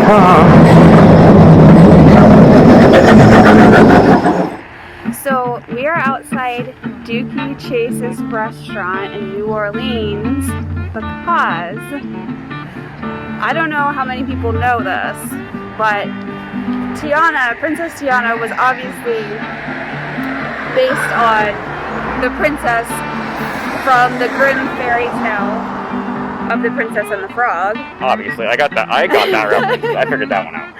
So we are outside Dooky Chase's restaurant in New Orleans because I don't know how many people know this, but Tiana, Princess Tiana, was obviously based on the princess from the Grimm fairy tale of The Princess and the Frog. Obviously, I got that reference. I figured that one out.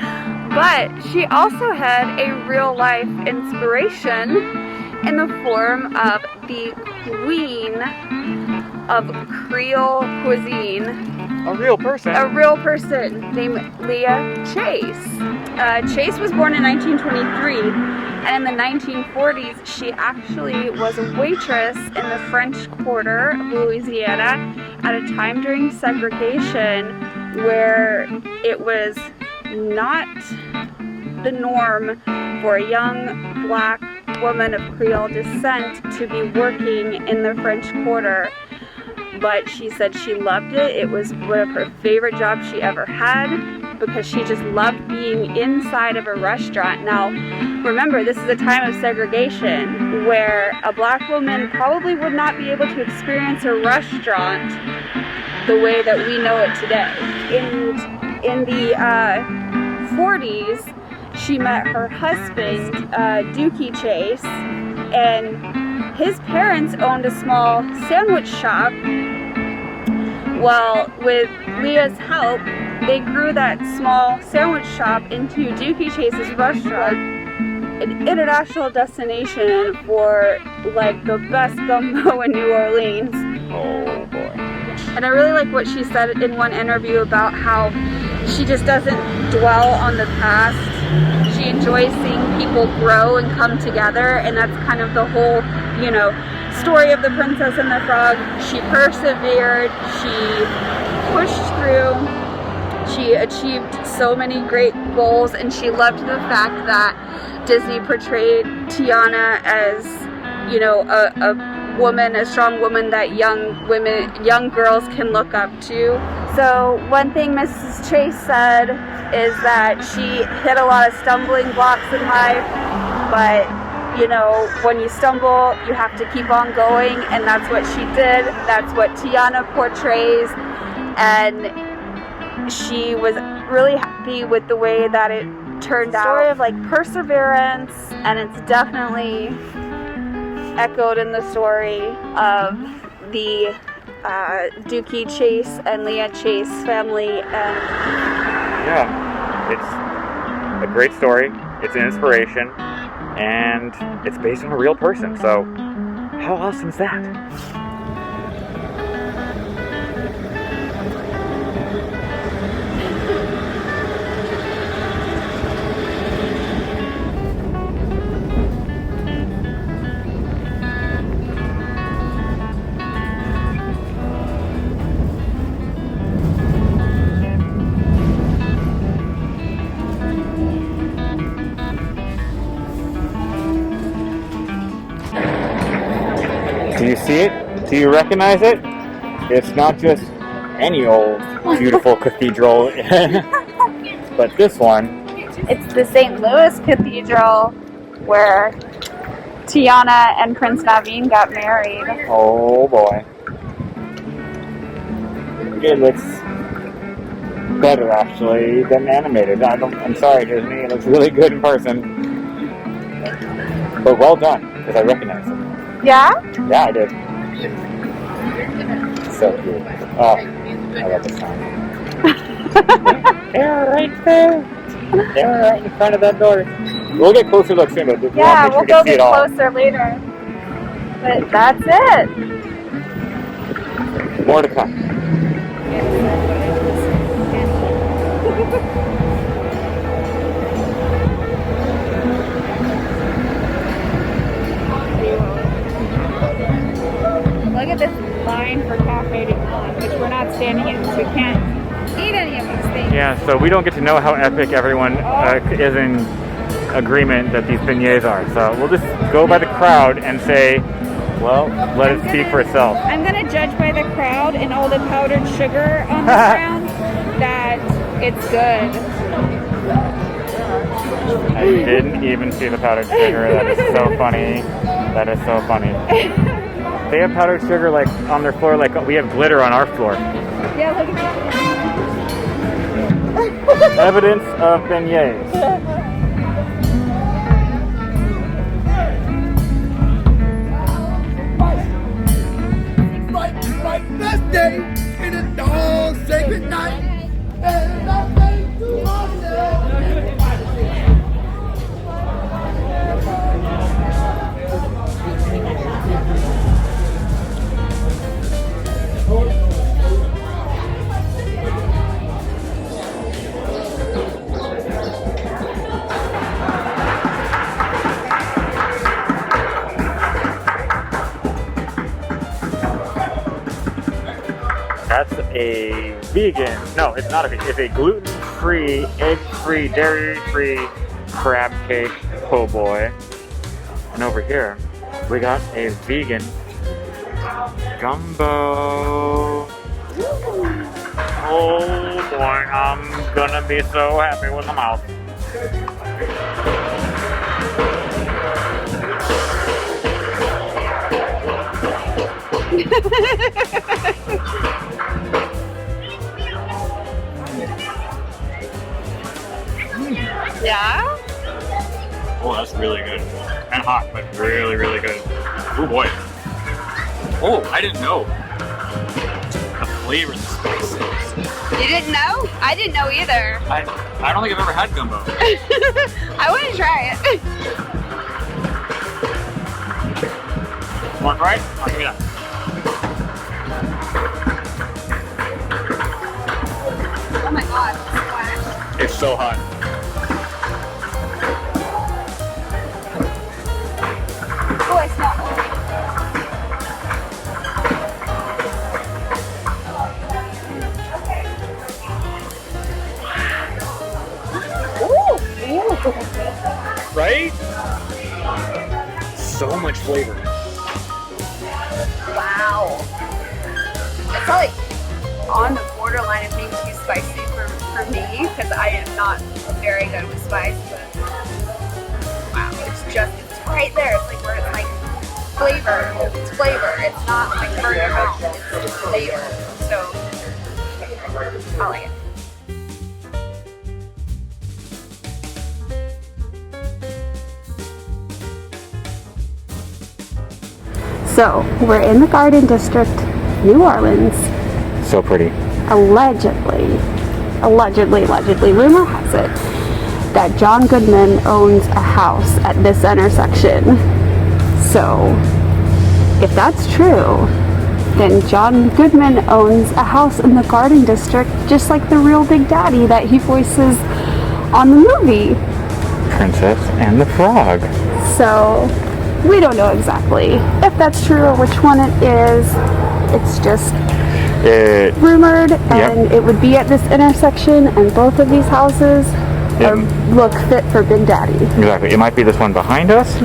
But she also had a real life inspiration in the form of the Queen of Creole Cuisine. A real person? A real person named Leah Chase. Chase was born in 1923, and in the 1940s she actually was a waitress in the French Quarter of Louisiana at a time during segregation where it was not the norm for a young black woman of Creole descent to be working in the French Quarter. But she said she loved it. It was one of her favorite jobs she ever had because she just loved being inside of a restaurant. Now, remember, this is a time of segregation where a black woman probably would not be able to experience a restaurant the way that we know it today. In the 40s, she met her husband, Dooky Chase, and his parents owned a small sandwich shop. Well, with Leah's help, they grew that small sandwich shop into Dooky Chase's restaurant, an international destination for like the best gumbo in New Orleans. Oh boy. And I really like what she said in one interview about how she just doesn't dwell on the past. She enjoys seeing people grow and come together, and that's kind of the whole, you know, story of The Princess and the Frog. She persevered, she pushed through, she achieved so many great goals, and she loved the fact that Disney portrayed Tiana as, you know, a woman, a strong woman that young girls can look up to. So one thing Mrs. Chase said is that she hit a lot of stumbling blocks in life, but you know, when you stumble, you have to keep on going, and that's what she did. That's what Tiana portrays, and she was really happy with the way that it turned out. Story of like perseverance, and it's definitely echoed in the story of the Dooky Chase and Leah Chase family. And yeah, it's a great story. It's an inspiration. And it's based on a real person, so how awesome is that? Do you see it? Do you recognize it? It's not just any old beautiful cathedral, but this one. It's the St. Louis Cathedral where Tiana and Prince Naveen got married. Oh boy. It looks better actually than animated. I'm sorry, Disney. It looks really good in person. But well done, because I recognize it. Yeah? Yeah, I did. So cute. Oh, I love this song. They're right there. They're right in front of that door. We'll get closer look soon, but yeah, we'll go get closer later. But that's it. More to come. Look at this line for Cafe du Monde, which we're not standing in, so we can't eat any of these things. Yeah, so we don't get to know how epic everyone is in agreement that these beignets are. So we'll just go by the crowd and say, well, let it speak for itself. I'm going to judge by the crowd and all the powdered sugar on the ground that It's good. I didn't even see the powdered sugar. That is so funny. That is so funny. They have powdered sugar like on their floor, like we have glitter on our floor. Yeah, look at Evidence of beignets. My best day in a dog sacred night. And I think to myself. That's a vegan. No, it's not a vegan. It's a gluten-free, egg-free, dairy-free crab cake po' boy. And over here, we got a vegan gumbo. Oh boy, I'm gonna be so happy with my mouth. Yeah? Oh, that's really good. And hot, but really, really good. Oh boy. Oh, I didn't know the flavor of the spices. You didn't know? I didn't know either. I don't think I've ever had gumbo. I want to try it. Want right? I'll give you that. Oh my god. It's so hot. Oh, I smell Right? So much flavor. Wow. It's like on the borderline of being too spicy for me, because I am not very good with spice, but wow, it's right there. It's like where it's like flavor. It's flavor. It's not like burn your mouth. It's just flavor. So I like it. So, we're in the Garden District, New Orleans. So pretty. Allegedly, rumor has it that John Goodman owns a house at this intersection. So, if that's true, then John Goodman owns a house in the Garden District, just like the real Big Daddy that he voices on the movie. Princess and the Frog. So, we don't know exactly if that's true or which one it is. It's just rumored, and it would be at this intersection, and both of these houses look fit for Big Daddy. Exactly. It might be this one behind us.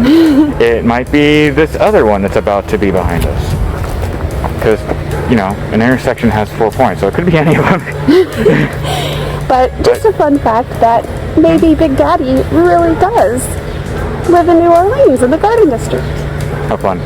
It might be this other one that's about to be behind us. Because, you know, an intersection has 4 points, so it could be any of them. But just a fun fact that maybe Big Daddy really does live in New Orleans in the Garden District. How fun.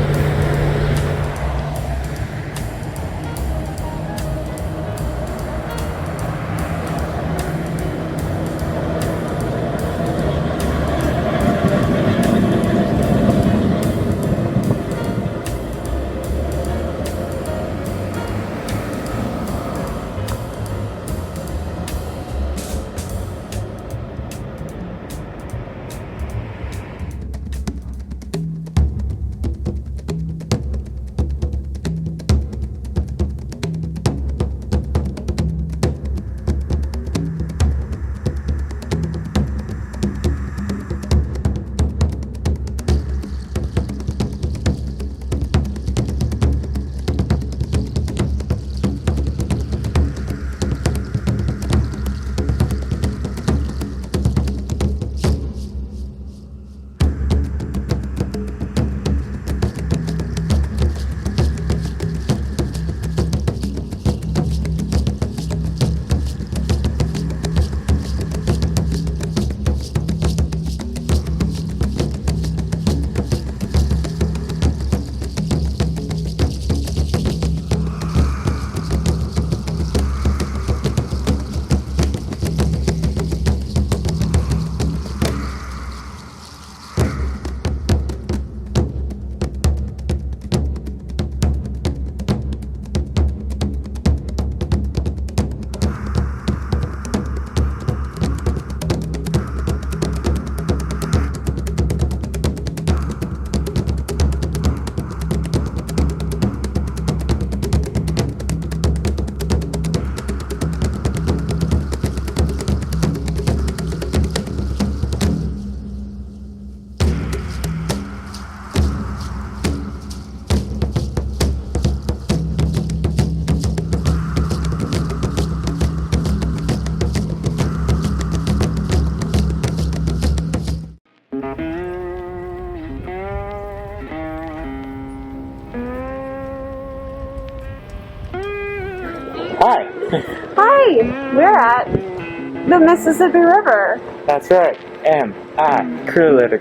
The Mississippi River. That's right. M-I, curly letter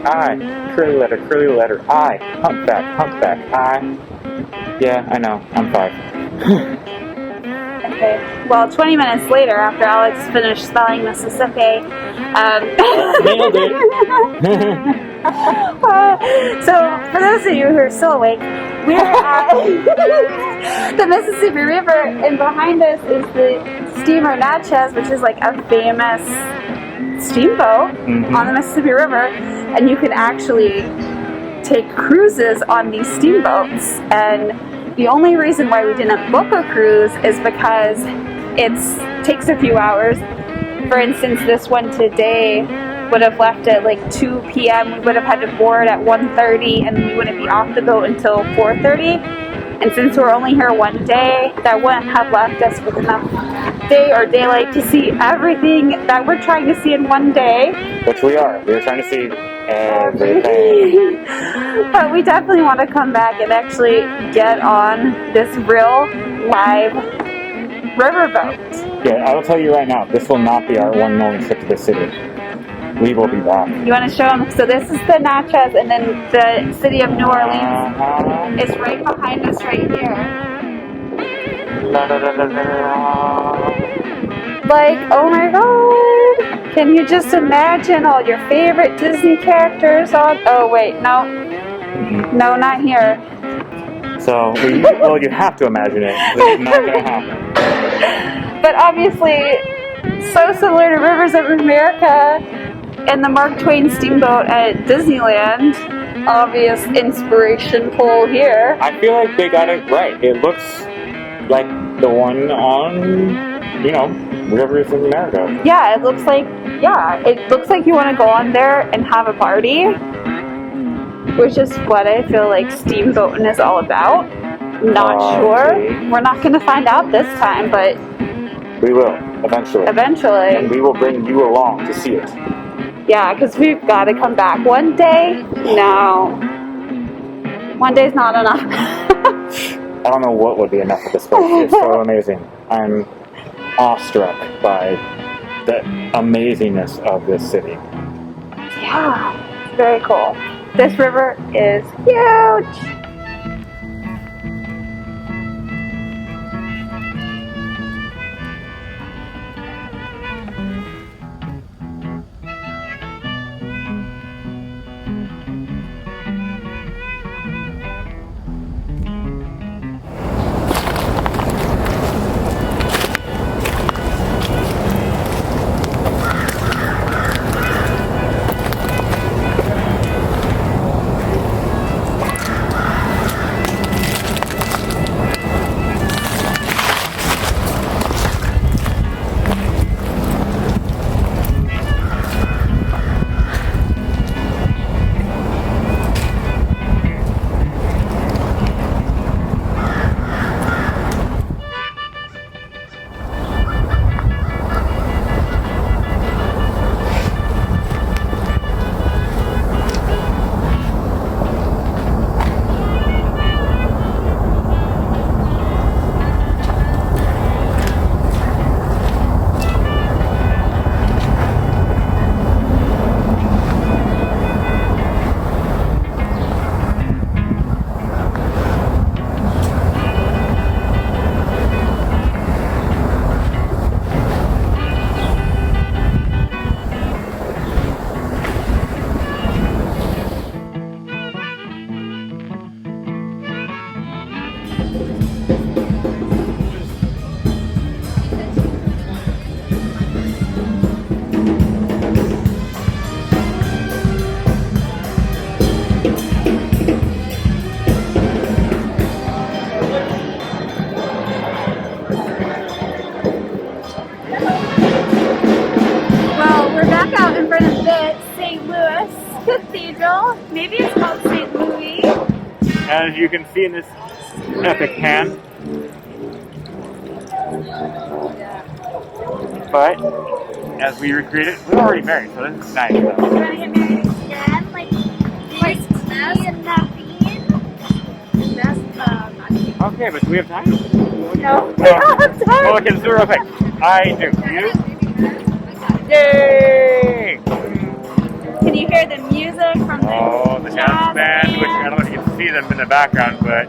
I, curly letter I, humpback I. Yeah, I know, I'm 5. Okay, well, 20 minutes later, after Alex finished spelling Mississippi, Nailed it! so, for those of you who are still awake, we're at the Mississippi River, and behind us is the steamer Natchez, which is like a famous steamboat on the Mississippi River, and you can actually take cruises on these steamboats. And the only reason why we didn't book a cruise is because it takes a few hours. For instance, this one today would have left at like 2 p.m. We would have had to board at 1:30, and we wouldn't be off the boat until 4:30. And since we're only here one day, that wouldn't have left us with enough day or daylight to see everything that we're trying to see in one day. Which we are. We're trying to see everything. But we definitely want to come back and actually get on this real live riverboat. Yeah, I will tell you right now, this will not be our one and only trip to the city. We will be back. You want to show them? So this is the Natchez, and then the city of New Orleans is right behind us right here. Like, oh my god! Can you just imagine all your favorite Disney characters on? Oh wait, no. No, not here. So, well, you have to imagine it. It's not going to happen. But obviously, so similar to Rivers of America and the Mark Twain steamboat at Disneyland. Obvious inspiration pull here. I feel like they got it right. It looks like the one on, you know, Rivers of America. Yeah, it looks like you want to go on there and have a party, which is what I feel like steamboating is all about. Not sure. We're not going to find out this time, but we will, eventually. Eventually. And we will bring you along to see it. Yeah, because we've got to come back. One day? No. One day's not enough. I don't know what would be enough of this place. It's so amazing. I'm awestruck by the amazingness of this city. Yeah, it's very cool. This river is huge. Cathedral. Maybe it's called St. Louis. As you can see in this epic can. But as we recreate it, we're already married, so this is nice. You want to get married again? Like me and Naveen? That's Okay, but do we have time? No, we don't have time. Well, okay, let's do it real quick. I do. You? Yay! Can you hear the music from the The jazz band, which I don't know if you can see them in the background, but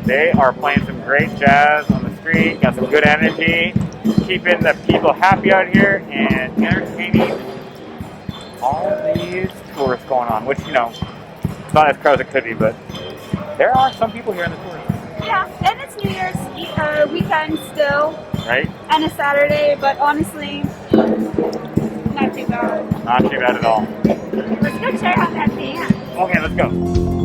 they are playing some great jazz on the street, got some good energy, keeping the people happy out here and entertaining all these tourists going on, which, you know, it's not as crowded as it could be, but there are some people here in the tours. Yeah, and it's New Year's weekend still. Right? And a Saturday, but honestly, not too bad. Not too bad at all. Let's go check out that band. Okay, let's go.